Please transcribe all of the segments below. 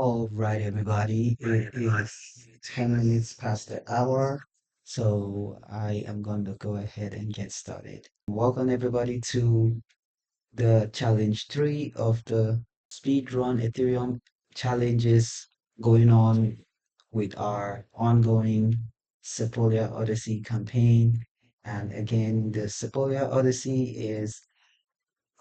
All right, everybody. It is 10 minutes past the hour, so I am going to go ahead and get started. Welcome, everybody, to the challenge three of the Speedrun Ethereum challenges going on with our ongoing Sepolia Odyssey campaign. And again, the Sepolia Odyssey is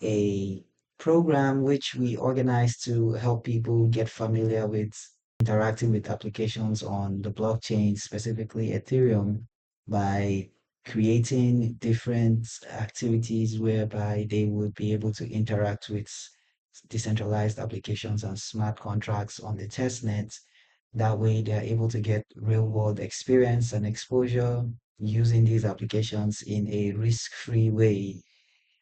a program which we organize to help people get familiar with interacting with applications on the blockchain, specifically Ethereum, by creating different activities whereby they would be able to interact with decentralized applications and smart contracts on the testnet. That way, they're able to get real world experience and exposure using these applications in a risk-free way.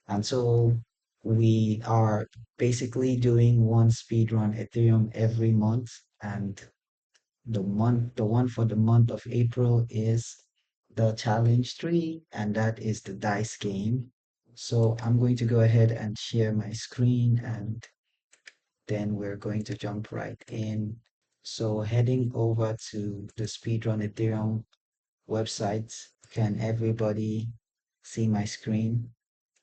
And so we are basically doing one speedrun Ethereum every month. And the one for the month of April is the challenge three, and that is the dice game. So I'm going to go ahead and share my screen, and then we're going to jump right in. So heading over to the Speedrun Ethereum website, can everybody see my screen?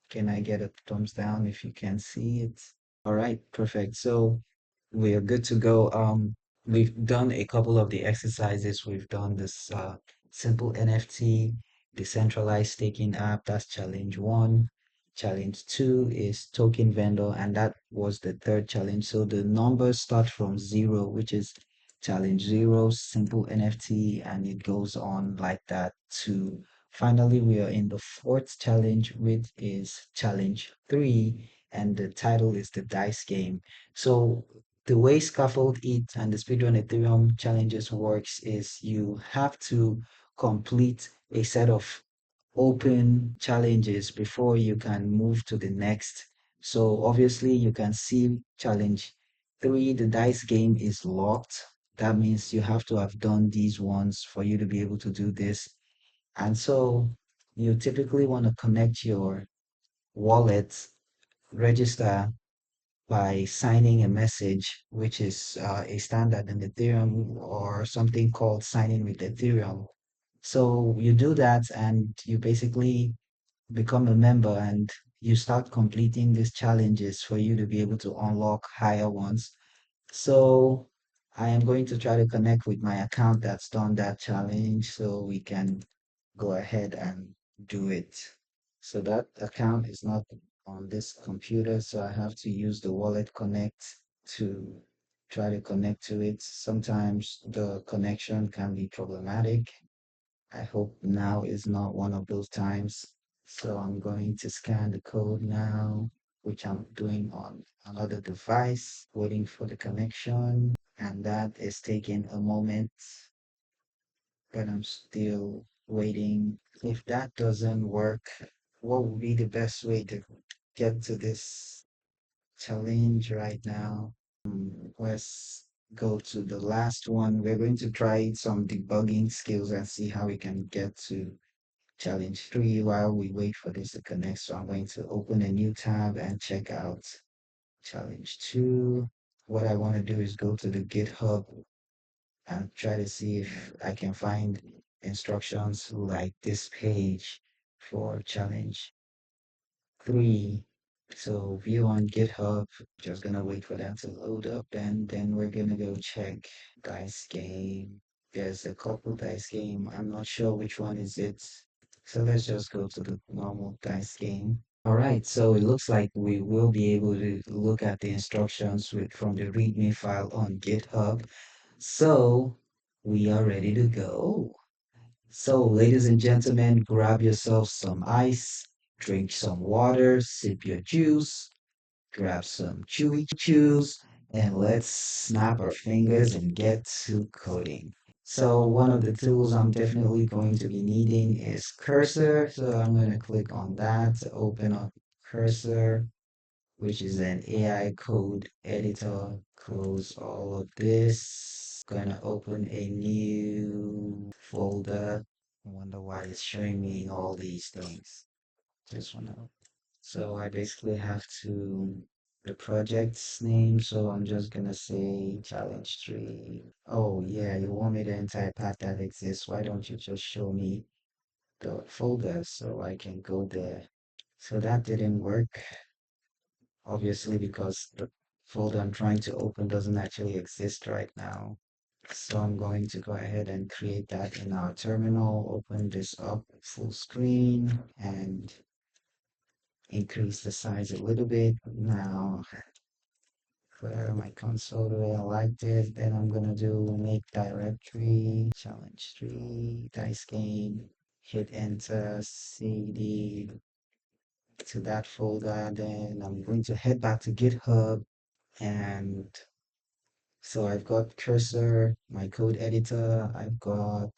Can I get a thumbs down if you can see it? All right, perfect. So we are good to go. We've done a couple of the exercises. We've done this simple NFT decentralized staking app. That's challenge one. Challenge two is token vendor, and that was the third challenge. So the numbers start from zero, which is challenge zero, simple NFT, and it goes on like that to finally we are in the fourth challenge, which is challenge three, and the title is the dice game. So the way Scaffold It and the Speedrun Ethereum challenges works is you have to complete a set of open challenges before you can move to the next. So obviously you can see challenge three, the dice game is locked. That means you have to have done these ones for you to be able to do this. And so you typically want to connect your wallet, register by signing a message, which is a standard in Ethereum or something called signing with Ethereum. So you do that and you basically become a member and you start completing these challenges for you to be able to unlock higher ones. So I am going to try to connect with my account that's done that challenge so we can go ahead and do it. So that account is not on this computer, so I have to use the Wallet Connect to try to connect to it. Sometimes the connection can be problematic. I hope now is not one of those times. So I'm going to scan the code now, which I'm doing on another device, waiting for the connection. And that is taking a moment, but I'm still waiting. If that doesn't work, what would be the best way to get to this challenge right now? Let's go to the last one. We're going to try some debugging skills and see how we can get to challenge three while we wait for this to connect. So I'm going to open a new tab and check out challenge two. What I want to do is go to the GitHub and try to see if I can find instructions like this page for challenge three. So view on GitHub, just gonna wait for that to load up and then we're gonna go check Dice Game. There's a couple Dice Game. I'm not sure which one is it. So let's just go to the normal Dice Game. All right, so it looks like we will be able to look at the instructions from the README file on GitHub. So we are ready to go. So, ladies and gentlemen, grab yourself some ice, drink some water, sip your juice, grab some chewy chews, and let's snap our fingers and get to coding. So, one of the tools I'm definitely going to be needing is Cursor. So, I'm going to click on that to open up Cursor, which is an AI code editor. Close all of this. Gonna open a new folder. I wonder why it's showing me all these things. Just wanna. So I basically have to the project's name, so I'm just gonna say challenge 3. Oh yeah, you want me the entire path that exists. Why don't you just show me the folder so I can go there? So that didn't work, obviously, because the folder I'm trying to open doesn't actually exist right now. So I'm going to go ahead and create that in our terminal, open this up full screen and increase the size a little bit. Now, for my console, the way I like this, then I'm gonna do make directory, challenge 3, dice game, hit enter, cd to that folder. Then I'm going to head back to GitHub, and so I've got cursor, my code editor, I've got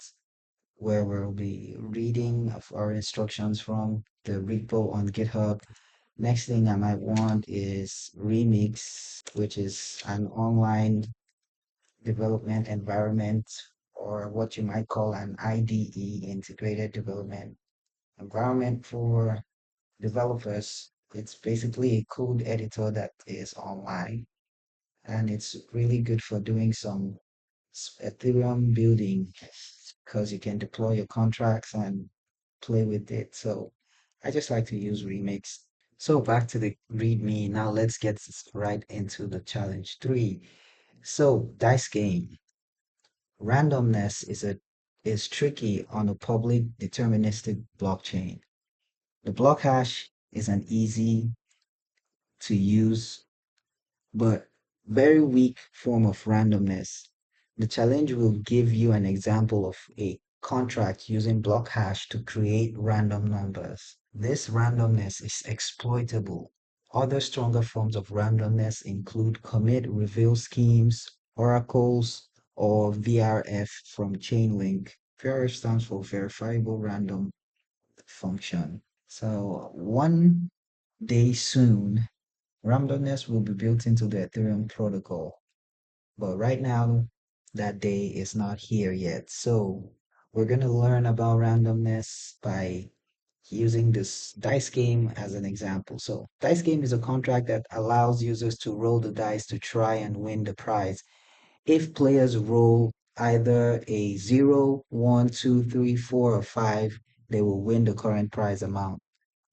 where we'll be reading of our instructions from the repo on GitHub. Next thing I might want is Remix, which is an online development environment, or what you might call an IDE, integrated development environment for developers. It's basically a code editor that is online, and it's really good for doing some Ethereum building because you can deploy your contracts and play with it. So I just like to use Remix. So back to the README. Now let's get right into the challenge 3. So dice game. Randomness is tricky on a public deterministic blockchain. The block hash is an easy to use but very weak form of randomness. The challenge will give you an example of a contract using block hash to create random numbers. This randomness is exploitable. Other stronger forms of randomness include commit reveal schemes, oracles, or VRF from Chainlink. VRF stands for verifiable random function. So one day soon, randomness will be built into the Ethereum protocol. But right now, that day is not here yet. So we're going to learn about randomness by using this dice game as an example. So dice game is a contract that allows users to roll the dice to try and win the prize. If players roll either a 0, 1, 2, 3, 4, or 5, they will win the current prize amount.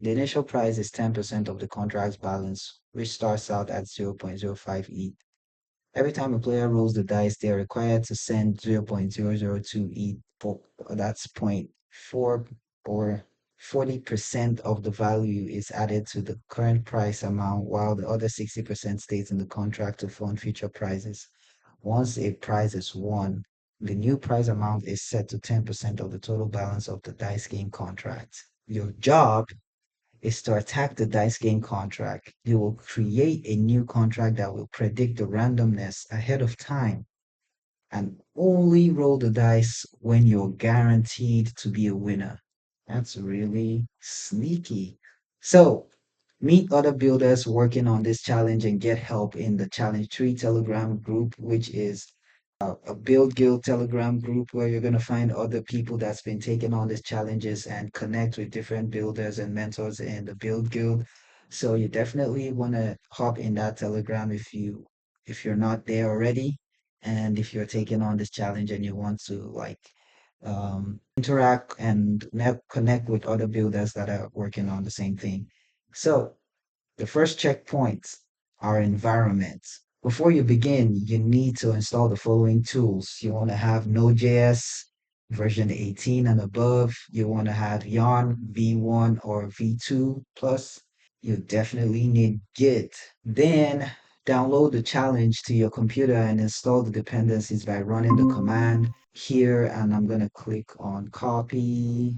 The initial price is 10% of the contract's balance, which starts out at 0.05 ETH. Every time a player rolls the dice, they are required to send 0.002 ETH. That's point 0.4 or 40% of the value is added to the current price amount, while the other 60% stays in the contract to fund future prizes. Once a prize is won, the new prize amount is set to 10% of the total balance of the dice game contract. Your job is to attack the dice game contract. You will create a new contract that will predict the randomness ahead of time and only roll the dice when you're guaranteed to be a winner. That's really sneaky. So, meet other builders working on this challenge and get help in the Challenge 3 Telegram group, which is a build guild telegram group where you're going to find other people that's been taking on these challenges and connect with different builders and mentors in the build guild. So you definitely want to hop in that telegram if you're not there already, and if you're taking on this challenge and you want to like interact and connect with other builders that are working on the same thing. So the first checkpoint, our environment. Before you begin, you need to install the following tools. You want to have Node.js version 18 and above. You want to have Yarn V1 or V2 plus. You definitely need Git. Then download the challenge to your computer and install the dependencies by running the command here. And I'm going to click on copy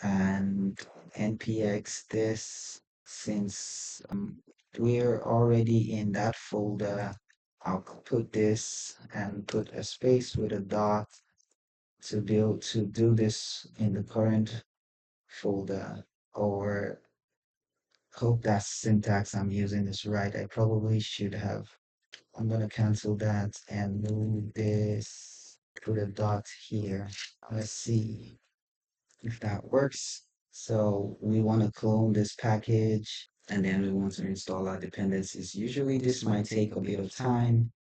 and npx this. Since we're already in that folder, I'll put this and put a space with a dot to be able to do this in the current folder. Or hope that syntax I'm using is right. I probably should have. I'm gonna cancel that and move this, put a dot here. Let's see if that works. So we want to clone this package. and then we want to install our dependencies. Usually this might take a bit of time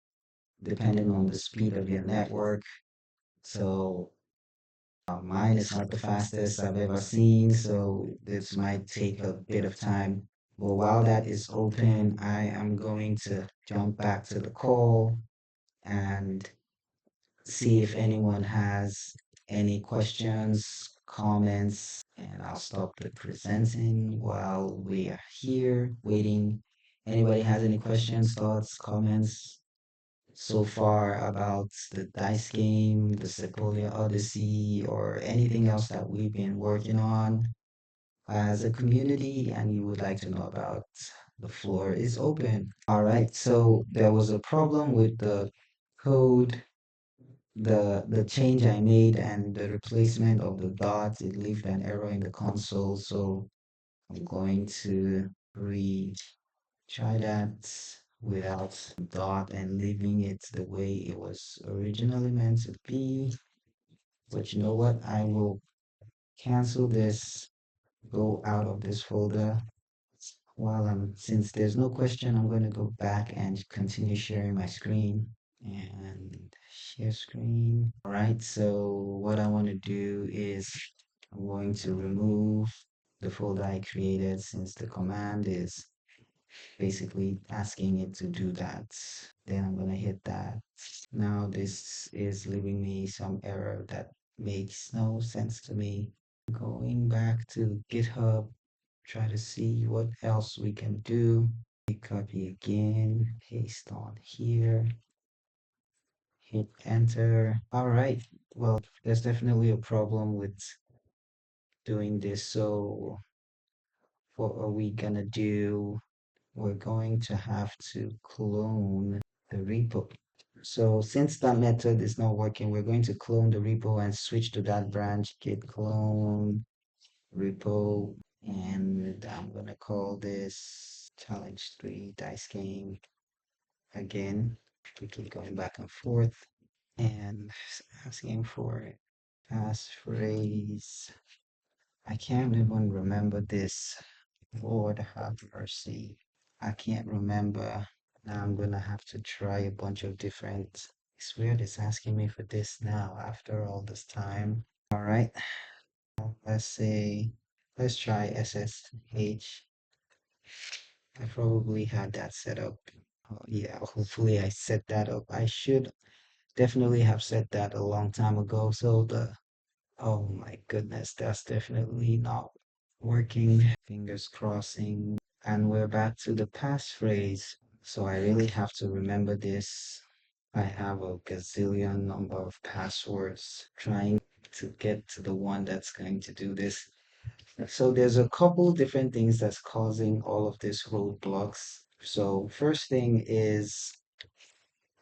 depending on the speed of your network. So mine is not the fastest I've ever seen, so this might take a bit of time. But while that is open, I am going to jump back to the call and see if anyone has any questions, comments, and I'll stop the presenting while we are here waiting. Anybody has any questions, thoughts, comments so far about the dice game, the Sepolia Odyssey, or anything else that we've been working on as a community and you would like to know about? The floor is open. All right, so there was a problem with the code, the change I made and the replacement of the dots, it left an error in the console. So I'm going to retry that without dot and leaving it the way it was originally meant to be. But you know what? I will cancel this, go out of this folder while since there's no question, I'm going to go back and continue sharing my screen and share screen. All right, so what I want to do is I'm going to remove the folder I created since the command is basically asking it to do that. Then I'm going to hit that. Now this is leaving me some error that makes no sense to me. Going back to GitHub, try to see what else we can do. Copy again, paste on here, hit enter. All right, well, there's definitely a problem with doing this. So what are we gonna do? We're going to have to clone the repo. So since that method is not working, we're going to clone the repo and switch to that branch, git clone repo, and I'm gonna call this challenge 3 dice game again. We keep going back and forth and asking for passphrase. I can't even remember this. Lord have mercy. I can't remember. Now I'm gonna have to try a bunch of different. It's weird it's asking me for this now after all this time. All right, let's say, let's try SSH. I probably had that set up. Oh, yeah, hopefully I set that up. I should definitely have set that a long time ago. So oh my goodness, that's definitely not working. Fingers crossing. And we're back to the passphrase. So I really have to remember this. I have a gazillion number of passwords trying to get to the one that's going to do this. So there's a couple different things that's causing all of these roadblocks. So first thing is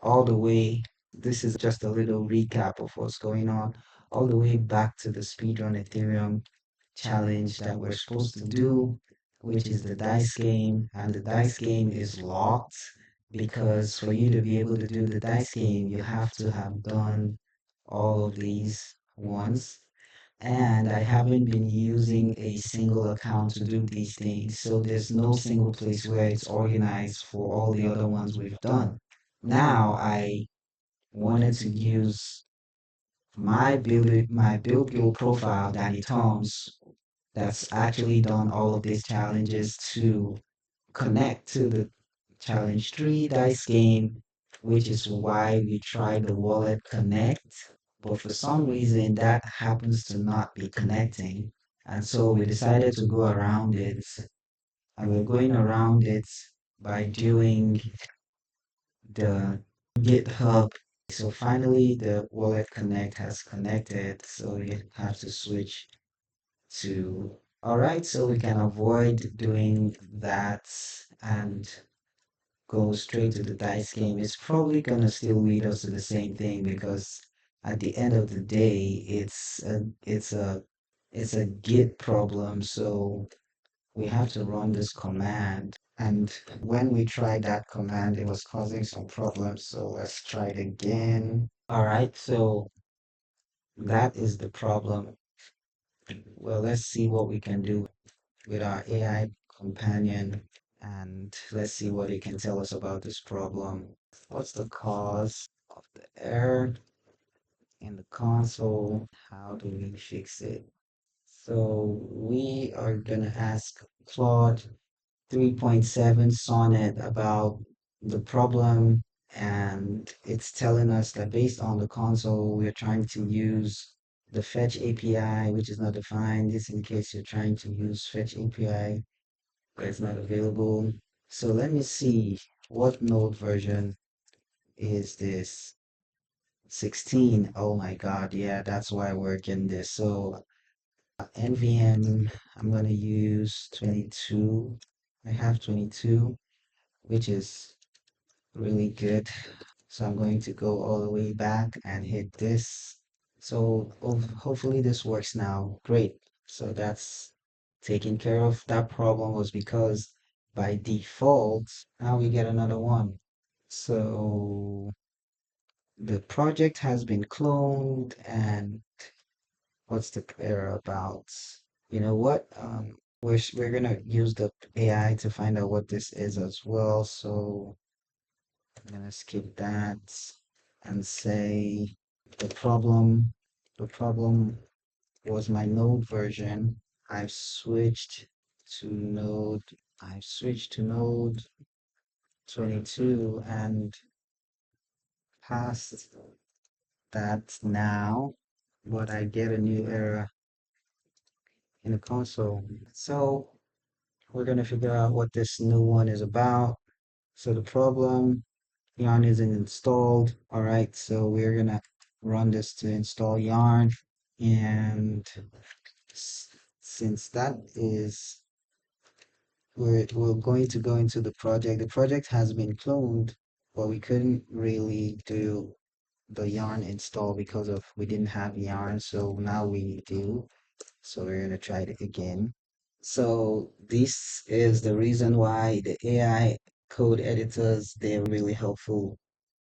all the way, this is just a little recap of what's going on, all the way back to the Speedrun Ethereum challenge that we're supposed to do, which is the dice game. And the dice game is locked because for you to be able to do the dice game, you have to have done all of these once. And I haven't been using a single account to do these things. So there's no single place where it's organized for all the other ones we've done. Now I wanted to use my build guild profile, Danny Toms, that's actually done all of these challenges to connect to the challenge 3 dice game, which is why we tried the wallet connect. But for some reason, that happens to not be connecting. And so we decided to go around it. And we're going around it by doing the GitHub. So finally, the wallet connect has connected. So we have to switch to, all right, so we can avoid doing that and go straight to the dice game. It's probably gonna still lead us to the same thing because at the end of the day, it's a Git problem. So we have to run this command. And when we tried that command, it was causing some problems. So let's try it again. All right, so that is the problem. Well, let's see what we can do with our AI companion, and let's see what it can tell us about this problem. What's the cause of the error in the console? How do we fix it? So we are gonna ask Claude 3.7 Sonnet about the problem, and it's telling us that based on the console, we're trying to use the fetch API, which is not defined. This in case you're trying to use fetch API, but it's not available. So let me see what node version is this. 16. Oh my God, yeah, that's why we're getting this. So NVM, I'm gonna use 22. I have 22, which is really good. So I'm going to go all the way back and hit this. So hopefully this works now. Great. So that's taken care of. That problem was because by default, now we get another one. So the project has been cloned, and what's the error about? You know what? We're gonna use the AI to find out what this is as well. So I'm gonna skip that and say the problem. The problem was my node version. I've switched to node. I've switched to node 22 and past that now, but I get a new error in the console. So we're gonna figure out what this new one is about. So the problem, yarn isn't installed. All right, so we're gonna run this to install yarn, and since that is, we're going to go into the project. The project has been cloned, but we couldn't really do the yarn install because of we didn't have yarn. So now we do. So we're gonna try it again. So this is the reason why the AI code editors, they're really helpful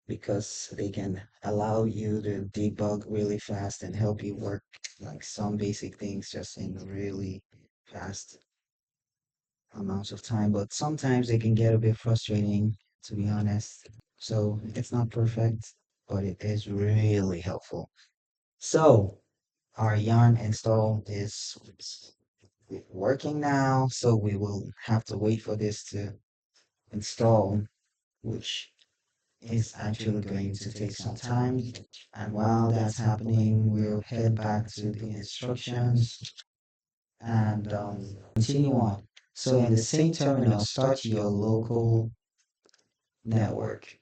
because they can allow you to debug really fast and help you work like some basic things just in really fast amounts of time. But sometimes they can get a bit frustrating, to be honest. So it's not perfect, but it is really helpful. So our yarn install is working now, so we will have to wait for this to install, which is actually going to take some time. And while that's happening, we'll head back to the instructions and continue on. So in the same terminal, start your local network.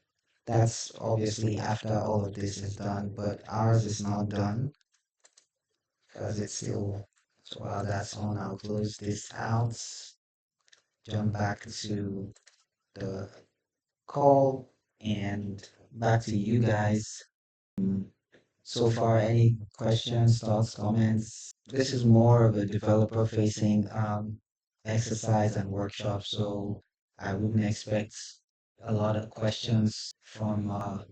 That's obviously after all of this is done, but ours is not done because it's still, so while that's on, I'll close this out, jump back to the call, and back to you guys. So far, any questions, thoughts, comments? This is more of a developer facing exercise and workshop, so I wouldn't expect a lot of questions from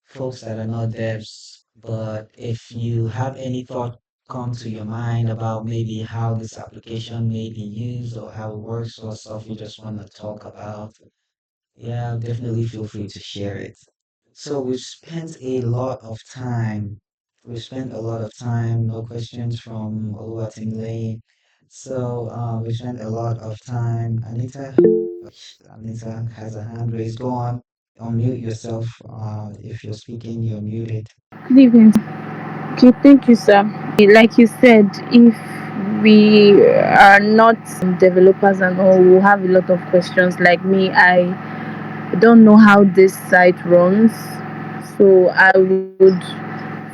folks that are not devs. But if you have any thought come to your mind about maybe how this application may be used or how it works or stuff you just want to talk about, yeah, definitely feel free to share it. So we've spent a lot of time. We've spent a lot of time. No questions from Oluwatimile. So we spent a lot of time. Anita has a hand raised. Go on, unmute yourself. If you're speaking, you're muted. Good evening. Okay, thank you, sir. Like you said, if we are not developers and all, we'll have a lot of questions. Like me, I don't know how this site runs. So I would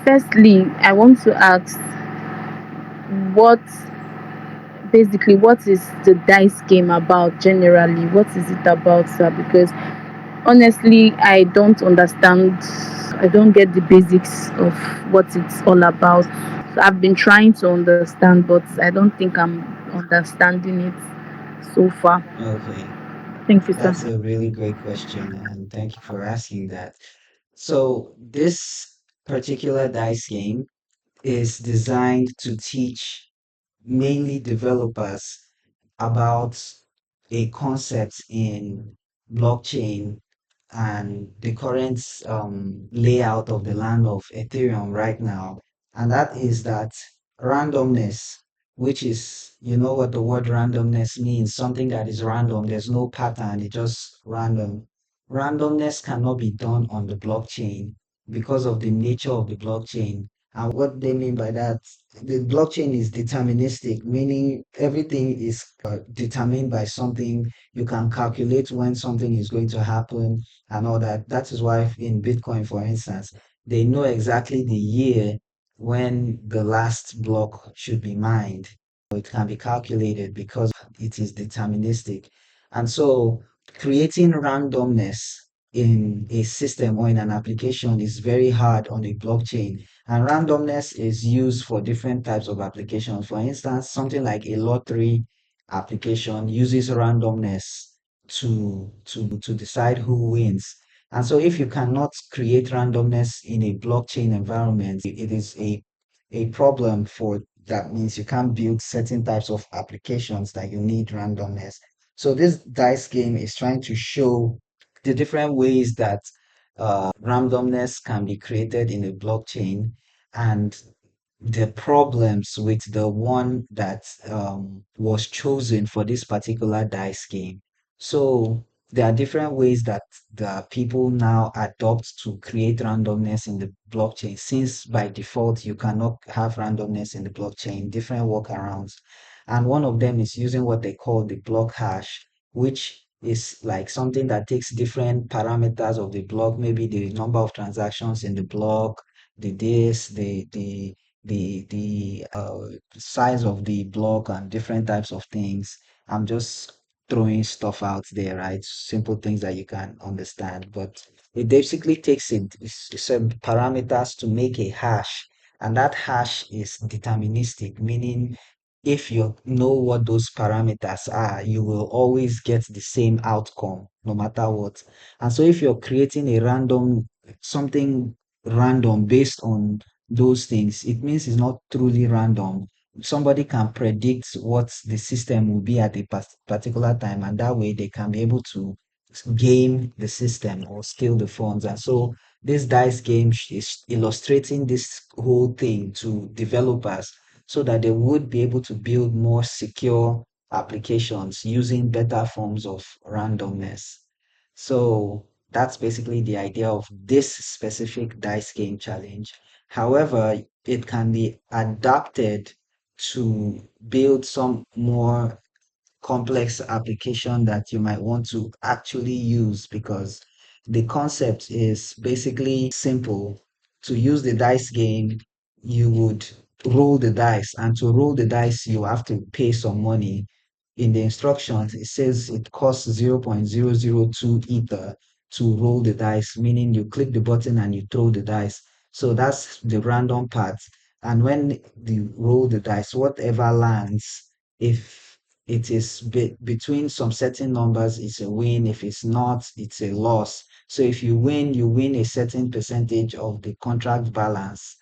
firstly, I want to ask what what is the dice game about generally? What is it about, sir? Because honestly, I don't understand. I don't get the basics of what it's all about. So I've been trying to understand, but I don't think I'm understanding it so far. Okay, Thank you, sir. that's a really great question, and thank you for asking that. So this particular dice game is designed to teach mainly developers about a concept in blockchain and the current layout of the land of Ethereum right now. And that is that randomness, which is, you know what the word randomness means, something that is random, there's no pattern, it's just random. Randomness cannot be done on the blockchain because of the nature of the blockchain. And what they mean by that, the blockchain is deterministic, meaning everything is determined by something. You can calculate when something is going to happen and all that. That is why in Bitcoin, for instance, they know exactly the year when the last block should be mined. So it can be calculated because it is deterministic. And so creating randomness in a system or in an application is very hard on a blockchain. And randomness is used for different types of applications. For instance, something like a lottery application uses randomness to decide who wins. And so if you cannot create randomness in a blockchain environment, it is a problem for that means you can't build certain types of applications that you need randomness. So this dice game is trying to show the different ways that randomness can be created in a blockchain and the problems with the one that was chosen for this particular dice game. So there are different ways that the people now adopt to create randomness in the blockchain. Since by default you cannot have randomness in the blockchain, different workarounds. And one of them is using what they call the block hash, which is like something that takes different parameters of the block, maybe the number of transactions in the block, the this, the size of the block and different types of things. I'm just throwing stuff out there, right? Simple things that you can understand, but it basically takes some parameters to make a hash, and that hash is deterministic, meaning if you know what those parameters are, you will always get the same outcome no matter what. And so if you're creating a random something random based on those things, it means it's not truly random. Somebody can predict what the system will be at a particular time, and that way they can be able to game the system or steal the funds. And so this dice game is illustrating this whole thing to developers so that they would be able to build more secure applications using better forms of randomness. So that's basically the idea of this specific dice game challenge. However, it can be adapted to build some more complex application that you might want to actually use because the concept is basically simple. To use the dice game, you would roll the dice, and to roll the dice, you have to pay some money. In the instructions, it says it costs 0.002 ether to roll the dice, meaning you click the button and you throw the dice. So that's the random part. And when you roll the dice, whatever lands, if it is between some certain numbers, it's a win. If it's not, it's a loss. So if you win a certain percentage of the contract balance.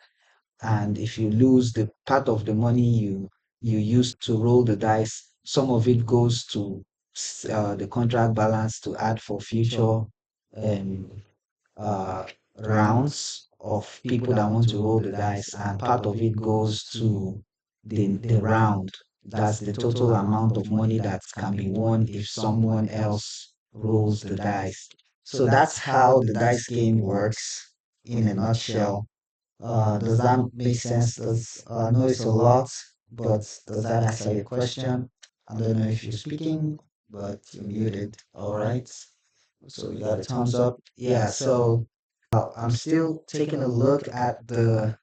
And if you lose the part of the money you use to roll the dice, some of it goes to the contract balance to add for future um, uh, rounds of people that want to roll the dice, and part of it goes to the round. That's the total amount of money that can be won if someone else rolls the dice. So that's how the dice game works in a nutshell. Does that make sense? I know it's a lot, but does that answer your question? I don't know if you're speaking, but you're muted. All right. So you got a thumbs up. Yeah. So I'm still taking a look at the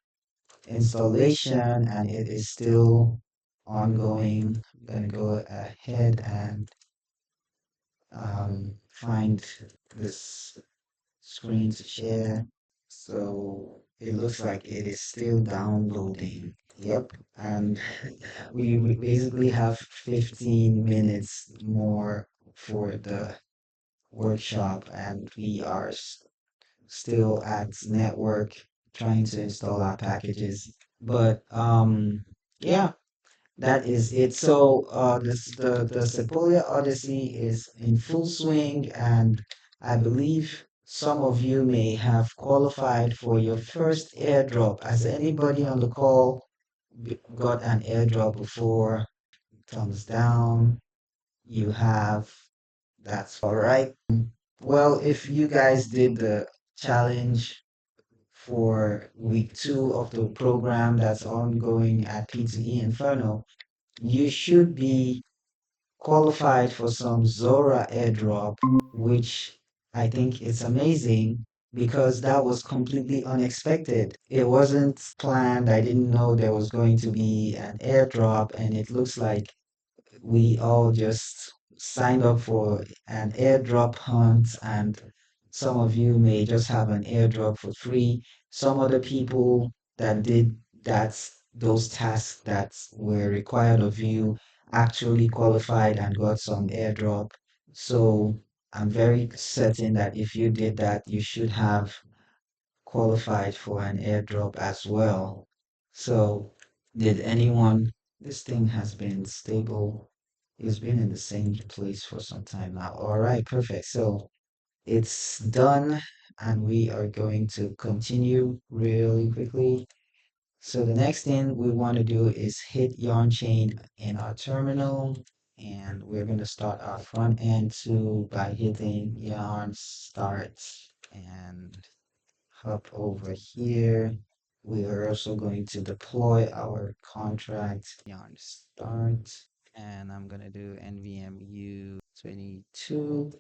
installation, and it is still ongoing. I'm gonna go ahead and find this screen to share. So it looks like it is still downloading. Yep. And we basically have 15 minutes more for the workshop, and we are still at network trying to install our packages. But yeah, that is it. So the Sepolia Odyssey is in full swing, and I believe some of you may have qualified for your first airdrop. Has anybody on the call got an airdrop before? Thumbs down. You have. That's all right. Well, if you guys did the challenge for week 2 of the program that's ongoing at P2E Inferno, you should be qualified for some Zora airdrop, which I think is amazing because that was completely unexpected. It wasn't planned. I didn't know there was going to be an airdrop, and it looks like we all just signed up for an airdrop hunt, and some of you may just have an airdrop for free. Some other people that did those tasks that were required of you actually qualified and got some airdrop. So I'm very certain that if you did that, you should have qualified for an airdrop as well. So, did anyone? This thing has been stable. It's been in the same place for some time now. All right, perfect. So it's done, and we are going to continue really quickly. So the next thing we want to do is hit yarn chain in our terminal, and we're going to start our front end too by hitting yarn start and hop over here. We are also going to deploy our contract yarn start, and I'm going to do NVMe 22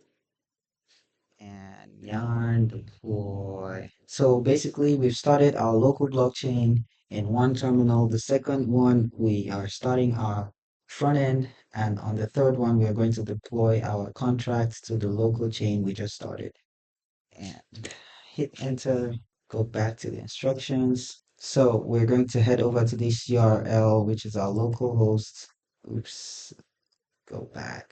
and yarn deploy. So basically, we've started our local blockchain in one terminal. The second one, we are starting our front end, and on the third one, we are going to deploy our contracts to the local chain we just started. And hit enter, go back to the instructions. So we're going to head over to this URL, which is our local host. Oops, go back.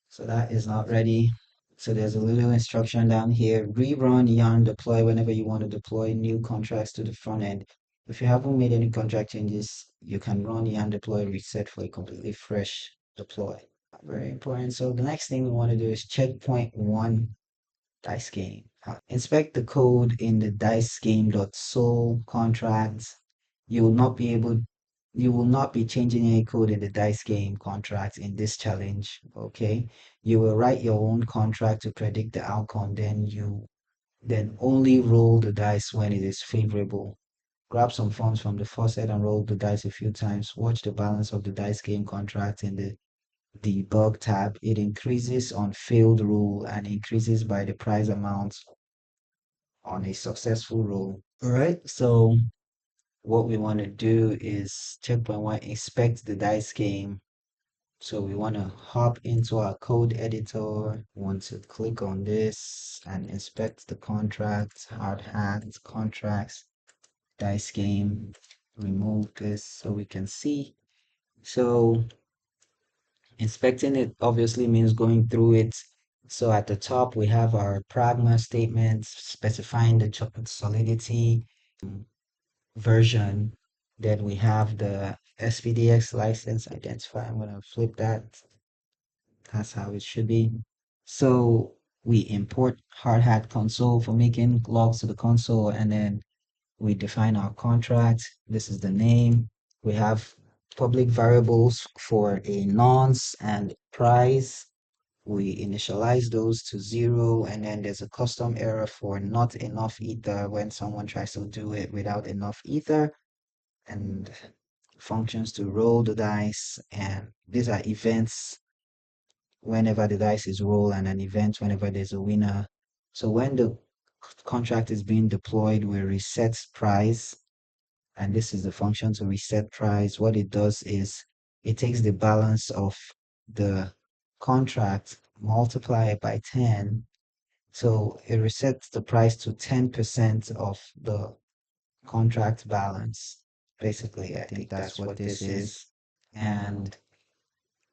So that is not ready. So there's a little instruction down here. Rerun yarn deploy whenever you want to deploy new contracts to the front end. If you haven't made any contract changes, you can run yarn deploy reset for a completely fresh deploy. Very important. So the next thing we want to do is checkpoint one Dice Game. Inspect the code in the Dice Game.sol contract. You will not be able you will not be changing any code in the Dice Game contract in this challenge. Okay. You will write your own contract to predict the outcome, then only roll the dice when it is favorable. Grab some funds from the faucet and roll the dice a few times. Watch the balance of the Dice Game contract in the debug tab. It increases on failed roll and increases by the price amount on a successful roll. All right, so what we want to do is checkpoint one, inspect the dice game. So we want to hop into our code editor, want to click on this and inspect the contract, hard hat, contracts, dice game, remove this so we can see. So inspecting it obviously means going through it. So at the top, we have our pragma statements specifying the solidity version. Then we have the SPDX license identifier. I'm going to flip that. That's how it should be. So we import hard hat console for making logs to the console, and then we define our contract. This is the name. We have public variables for a nonce and price. We initialize those to 0, and then there's a custom error for not enough ether when someone tries to do it without enough ether, and functions to roll the dice. And these are events whenever the dice is rolled, and an event whenever there's a winner. So when the contract is being deployed, we reset price, and this is the function to reset price. What it does is it takes the balance of the contract, multiply it by 10. So it resets the price to 10% of the contract balance. Basically, I think that's what this is. And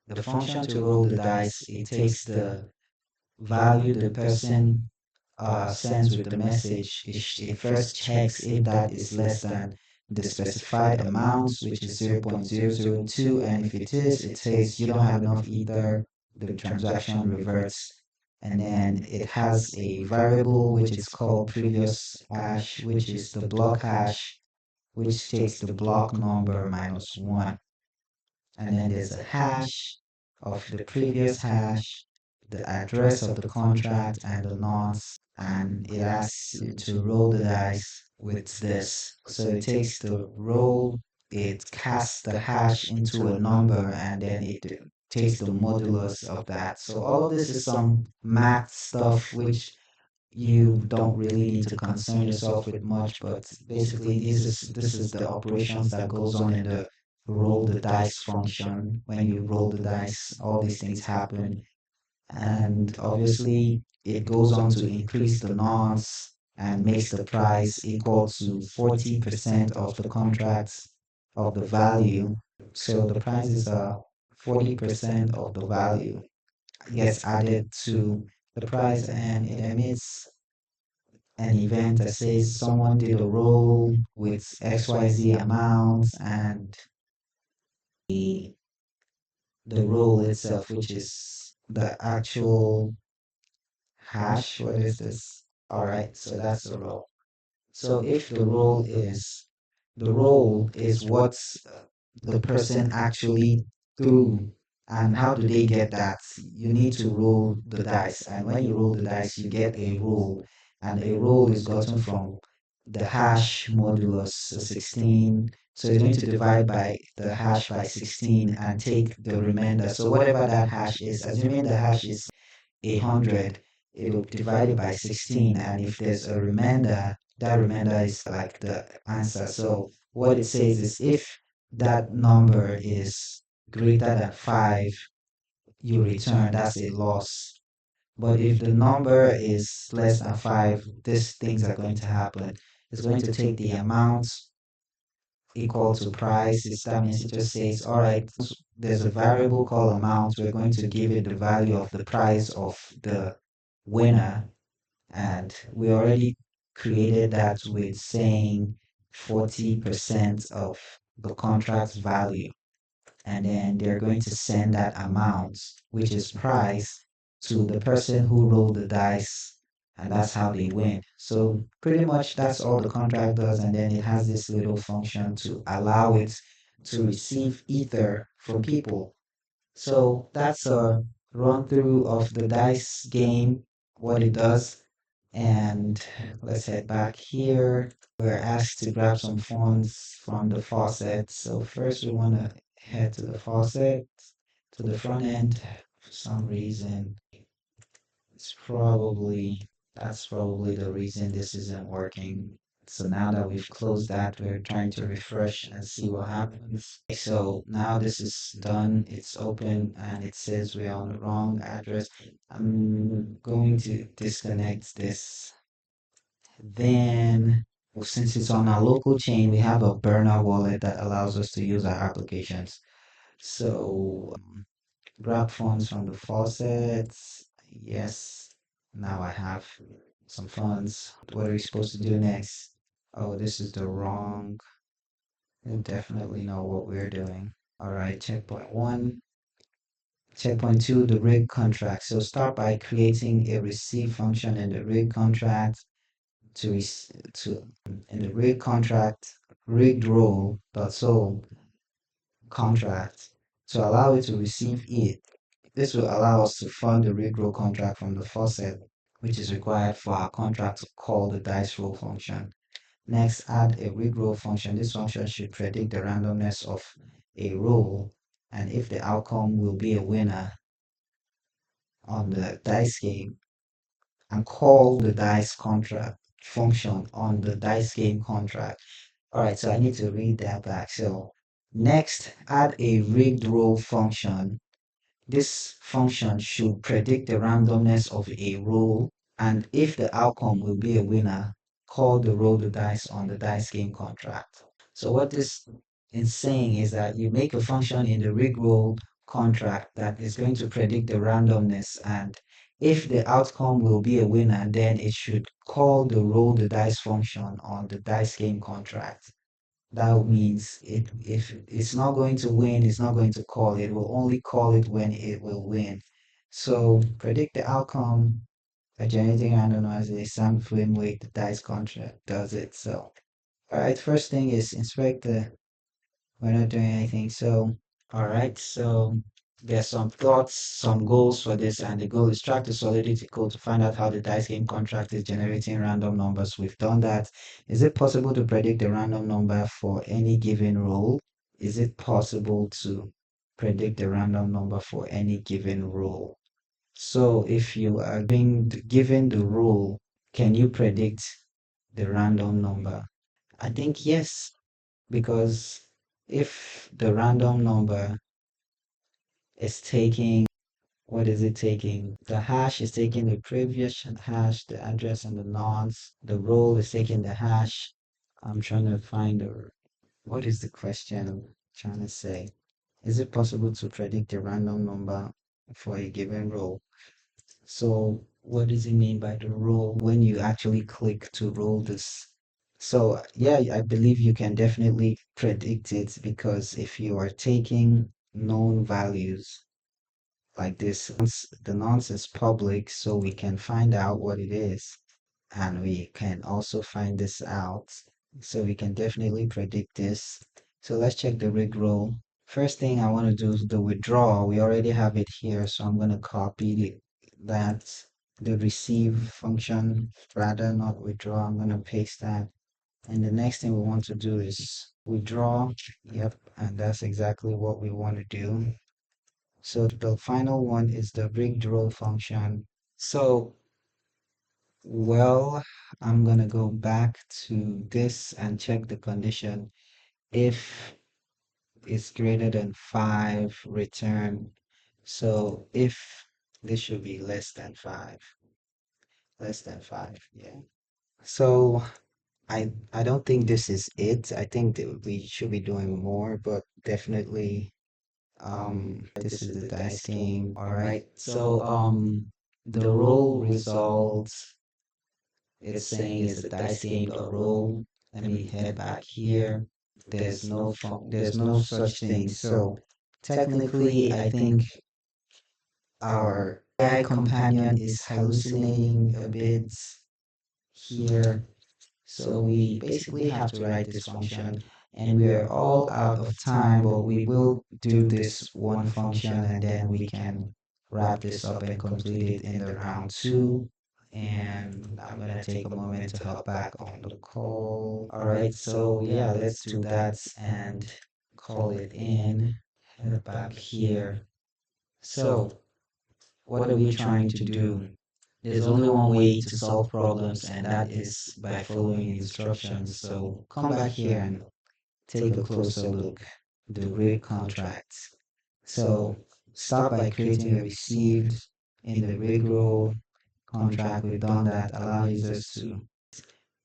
the function to roll the dice, it takes the value the person sends with the message. It first checks if that is less than the specified amount, which is 0.002, and if it is, it says you don't have enough ether, the transaction reverts. And then it has a variable which is called previous hash, which is the block hash, which takes the block number minus 1. And then there's a hash of the previous hash, the address of the contract, and the nonce. And it asks you to roll the dice with this. So it takes the roll, it casts the hash into a number, and then it takes the modulus of that. So all of this is some math stuff which you don't really need to concern yourself with much, but basically this is the operations that goes on in the roll the dice function. When you roll the dice, all these things happen. And obviously it goes on to increase the nonce and makes the price equal to 40% of the contracts of the value. So the prices are 40% of the value gets added to the price, and it emits an event that says someone did a roll with XYZ amounts, and the the roll itself, which is the actual hash. What is this? All right, so that's the roll. So if the role is what the person actually threw, and how do they get that? You need to roll the dice, and when you roll the dice, you get a roll, and a roll is gotten from the hash modulus 16. So it's going to divide by the hash by 16 and take the remainder. So whatever that hash is, assuming the hash is 100, it'll divide it by 16, and if there's a remainder, that remainder is like the answer. So what it says is if that number is greater than 5, you return, that's a loss. But if the number is less than 5, these things are going to happen. It's going to take the amount equal to price. That means it just says, all right, there's a variable called amount. We're going to give it the value of the price of the winner. And we already created that with saying 40% of the contract's value. And then they're going to send that amount, which is price, to the person who rolled the dice, and that's how they win. So pretty much that's all the contract does, and then it has this little function to allow it to receive ether from people. So that's a run through of the dice game, what it does. And let's head back here. We're asked to grab some funds from the faucet. So first we want to head to the faucet, to the front end. For some reason, it's probably, that's probably the reason this isn't working. So now that we've closed that, we're trying to refresh and see what happens. So now this is done, it's open, and it says we're on the wrong address. I'm going to disconnect this. Then, since it's on our local chain, we have a burner wallet that allows us to use our applications. So, grab funds from the faucets. Yes, now I have some funds. What are we supposed to do next? Oh, this is the wrong. You definitely know what we're doing. All right, checkpoint one. Checkpoint two, the rig contract. So start by creating a receive function in the rig contract to in the rig contract rigged role dot sold contract to allow it to receive it. This will allow us to fund the rig roll contract from the faucet, which is required for our contract to call the dice roll function. Next, add a rig roll function. This function should predict the randomness of a roll and if the outcome will be a winner on the dice game, and call the dice contract function on the dice game contract. All right, so I need to read that back. So next, add a rigged roll function. This function should predict the randomness of a roll, and if the outcome will be a winner, call the roll the dice on the dice game contract. So what this is saying is that you make a function in the rig roll contract that is going to predict the randomness, and if the outcome will be a winner, then it should call the roll the dice function on the dice game contract. That means if it's not going to win, it's not going to call. It will only call it when it will win. So predict the outcome by generating random noise in a sample frame way the dice contract does it. So all right, first thing is inspect the we're not doing anything. So, all right. So there's some thoughts, some goals for this, and the goal is track the solidity code to find out how the dice game contract is generating random numbers. We've done that. Is it possible to predict the random number for any given roll? Is it possible to predict the random number for any given roll? So if you are given the roll, can you predict the random number? I think yes, because if the random number is taking, what is it taking? The hash is taking the previous hash, the address and the nonce. The roll is taking the hash. I'm trying to find what is the question I'm trying to say? Is it possible to predict the random number for a given roll? So what does it mean by the roll when you actually click to roll this? So yeah, I believe you can definitely predict it because if you are taking known values like this, the nonce is public, so we can find out what it is. And we can also find this out. So we can definitely predict this. So let's check the rig roll. First thing I want to do is the withdraw. We already have it here, so I'm going to copy that, the receive function, rather not withdraw. I'm going to paste that. And the next thing we want to do is withdraw. Yep, and that's exactly what we want to do. So the final one is the rigged roll function. So, well, I'm gonna go back to this and check the condition. If it's greater than 5, return. So if this should be less than 5, yeah. So I don't think this is it. I think that we should be doing more, but definitely this is the dice game. All right. So the roll results it's saying is the dice game dot roll. Let me head back here. There's no such thing. So technically I think our AI companion is hallucinating a bit here. So we basically have to write this function and we are all out of time, but we will do this one function and then we can wrap this up and complete it in the round two. And I'm gonna take a moment to hop back on the call. All right, so yeah, let's do that and call it in. Head back here. So what are we trying to do? There's only one way to solve problems, and that is by following instructions. So come back here and take a closer look. The rig contracts. So start by creating a received in the rig role contract. We've done that. Allow users to.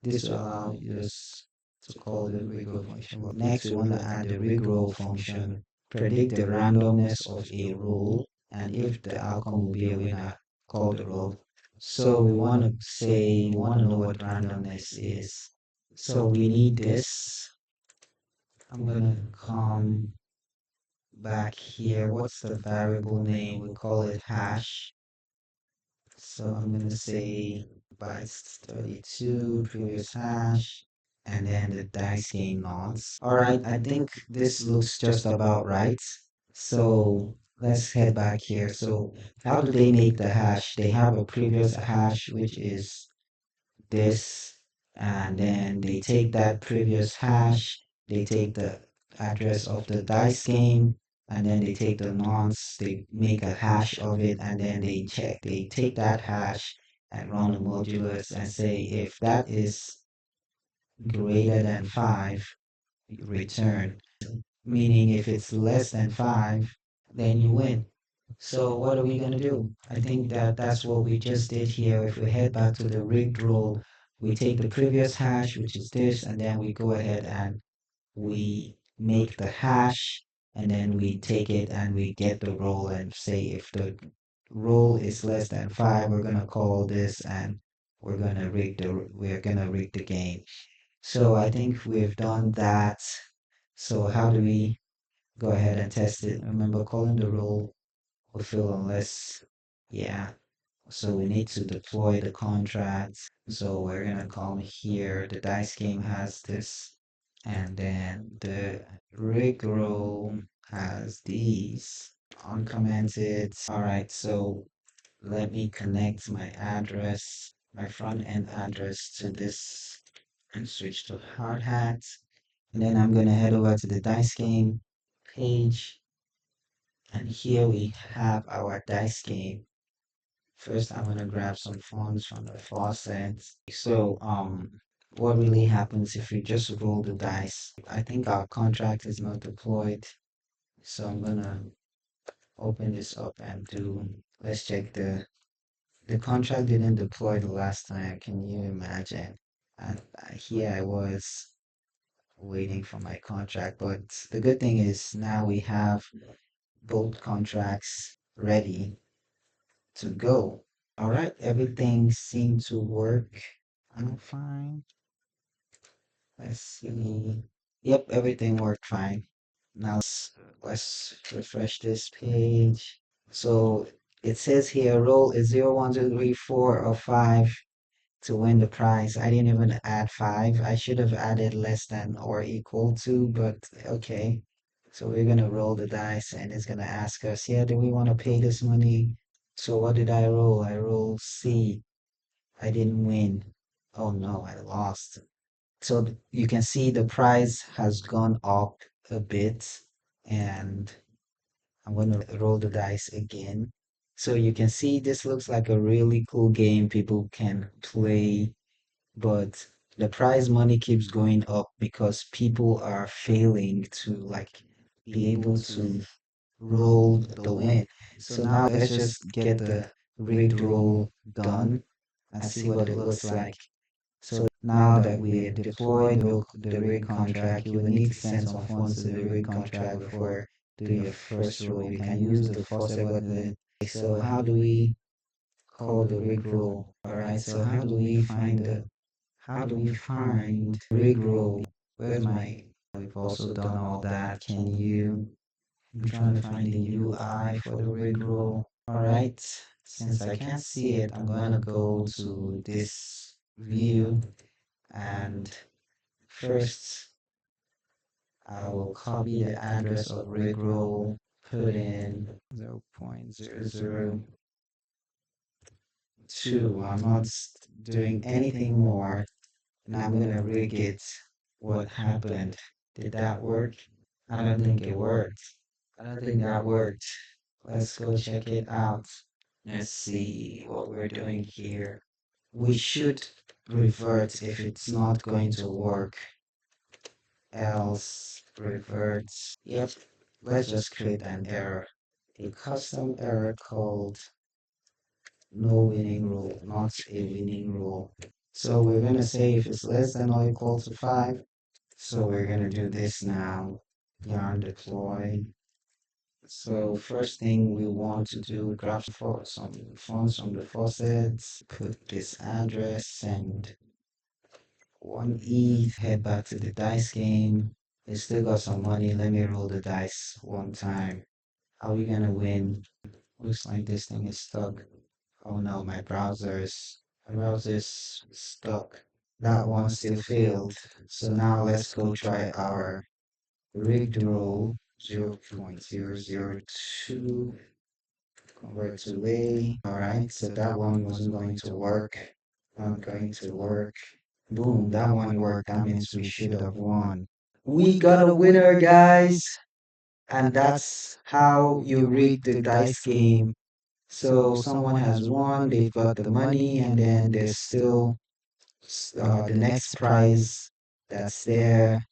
This will allow users to call the rig roll function. But next, we want to add the rig roll function. Predict the randomness of a roll, and if the outcome will be a winner, call the roll. So we want to say, we want to know what randomness is. So we need this. I'm going to come back here. What's the variable name? We call it hash. So I'm going to say bytes 32, previous hash, and then the dice game nonce. All right, I think this looks just about right. So let's head back here. So how do they make the hash? They have a previous hash, which is this, and then they take that previous hash, they take the address of the dice game, and then they take the nonce, they make a hash of it, and then they take that hash and run a modulus and say if that is greater than 5, return. Meaning if it's less than 5, then you win. So what are we going to do? I think that that's what we just did here. If we head back to the rigged roll, we take the previous hash, which is this, and then we go ahead and we make the hash, and then we take it and we get the roll and say if the roll is less than 5, we're going to call this and we're going to rig the game. So I think we've done that. So how do we go ahead and test it? Remember, calling the rule will fail unless, yeah. So we need to deploy the contract. So we're gonna come here. The dice game has this, and then the rig roll has these uncommented. All right, so let me connect my address, my front end address to this and switch to hard hat. And then I'm gonna head over to the dice game page, and here we have our dice game. First, I'm gonna grab some funds from the faucet. So, what really happens if we just roll the dice? I think our contract is not deployed. So I'm gonna open this up and let's check the contract didn't deploy the last time. Can you imagine? And here I was waiting for my contract. But the good thing is now we have both contracts ready to go. All right, everything seemed to work. I'm fine. Let's see. Yep, everything worked fine. Now let's refresh this page. So it says here roll is 0, 1, 2, 3, 4, or 5 to win the prize. I didn't even add 5. I should have added less than or equal to, but okay. So we're gonna roll the dice and it's gonna ask us, yeah, do we want to pay this money? So what did I roll? I rolled C. I didn't win. Oh no, I lost. So you can see the price has gone up a bit, and I'm going to roll the dice again. So you can see this looks like a really cool game people can play, but the prize money keeps going up because people are failing to like be able to roll the win. So now let's just get the rigged roll done and see what it looks like. So now that we deployed the rig contract, you will need to send some funds to the rig contract before doing your first roll. You can use the faucet button. So how do we call the rig roll? All right. So how do we find rig roll? Where's my? We've also done all that. Can you? I'm trying to find the UI for the rig roll. All right. Since I can't see it, I'm gonna go to this view. And first, I will copy the address of rigroll, put in 0.002. I'm not doing anything more, and I'm gonna rig it. What happened? Did that work? I don't think it worked. I don't think that worked. Let's go check it out. Let's see what we're doing here. We should revert if it's not going to work. Else reverts. Yep, let's just create an error. A custom error called no winning rule, not a winning rule. So we're going to say if it's less than or equal to 5. So we're going to do this now. Yarn deploy. So first thing we want to do, grab some funds from the faucets, put this address, send 1 ETH, head back to the dice game. We still got some money. Let me roll the dice one time. Are we gonna win? Looks like this thing is stuck. Oh no, my browser's stuck. That one still failed. So now let's go try our rigged roll 0.002 convert to A. Alright, so that one wasn't going to work. Not going to work. Boom, that one worked. That means we should have won. We got a winner, guys! And that's how you rig the dice game. So someone has won, they've got the money, and then there's still the next prize that's there,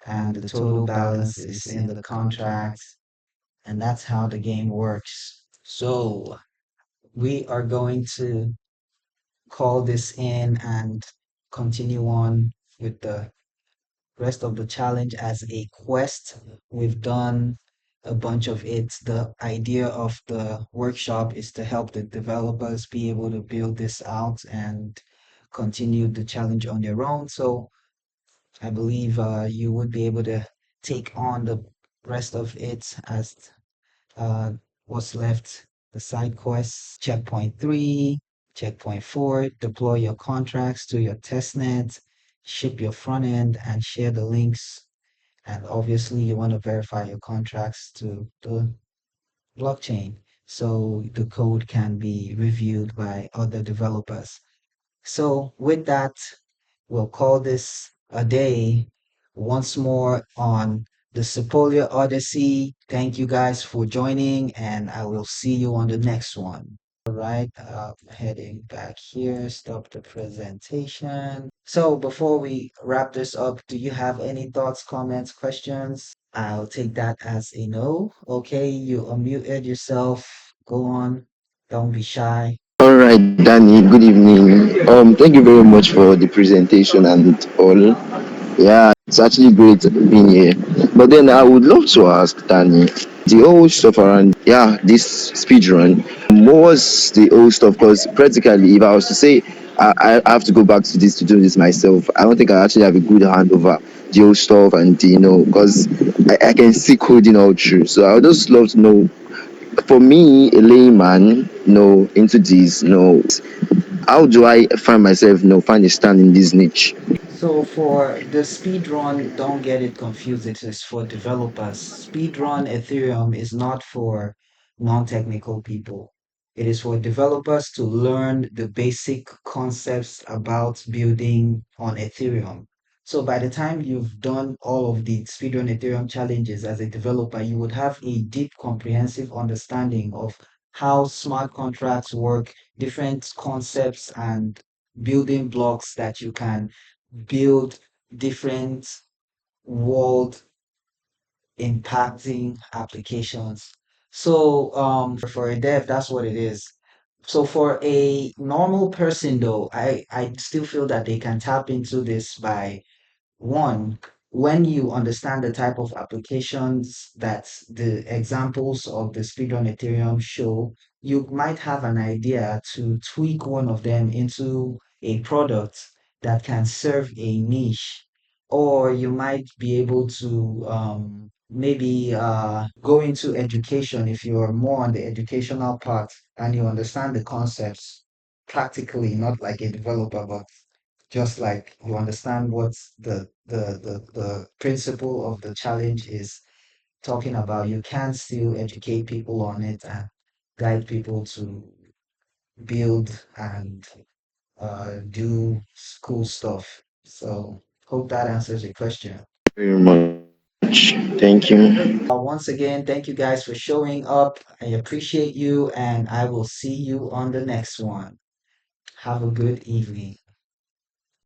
and the total balance is in the contract, and that's how the game works. So we are going to call this in and continue on with the rest of the challenge as a quest. We've done a bunch of it. The idea of the workshop is to help the developers be able to build this out and continue the challenge on their own. So I believe you would be able to take on the rest of it as uh, what's left. The side quests, checkpoint 3, checkpoint 4, deploy your contracts to your testnet, ship your front end, and share the links. And obviously, you want to verify your contracts to the blockchain so the code can be reviewed by other developers. So, with that, we'll call this a day once more on the Sepolia Odyssey. Thank you guys for joining, and I will see you on the next one. All right, heading back here, stop the presentation. So, before we wrap this up, do you have any thoughts, comments, questions? I'll take that as a no. Okay, you unmuted yourself. Go on. Don't be shy. All right, Danny, good evening. Thank you very much for the presentation and all. Yeah, it's actually great being here. But then I would love to ask Danny, the whole stuff around, yeah, this speed run. What was the whole stuff? Because practically, if I was to say I have to go back to this to do this myself, I don't think I actually have a good hand over the whole stuff and because I can see coding all through. So I would just love to know, for me, a layman, into this, how do I find myself, find a stand in this niche? So for the speedrun, don't get it confused. It is for developers. Speedrun Ethereum is not for non-technical people. It is for developers to learn the basic concepts about building on Ethereum. So by the time you've done all of the speedrun Ethereum challenges as a developer, you would have a deep, comprehensive understanding of how smart contracts work, different concepts and building blocks that you can build different world impacting applications. So for a dev, that's what it is. So for a normal person though, I still feel that they can tap into this by one, when you understand the type of applications that the examples of the Speedrun Ethereum show, you might have an idea to tweak one of them into a product that can serve a niche. Or you might be able to maybe go into education if you're more on the educational part and you understand the concepts practically, not like a developer, but just like you understand what the principle of the challenge is talking about, you can still educate people on it and guide people to build and do cool stuff. So hope that answers your question. Very much. Thank you. Once again, thank you guys for showing up. I appreciate you, and I will see you on the next one. Have a good evening.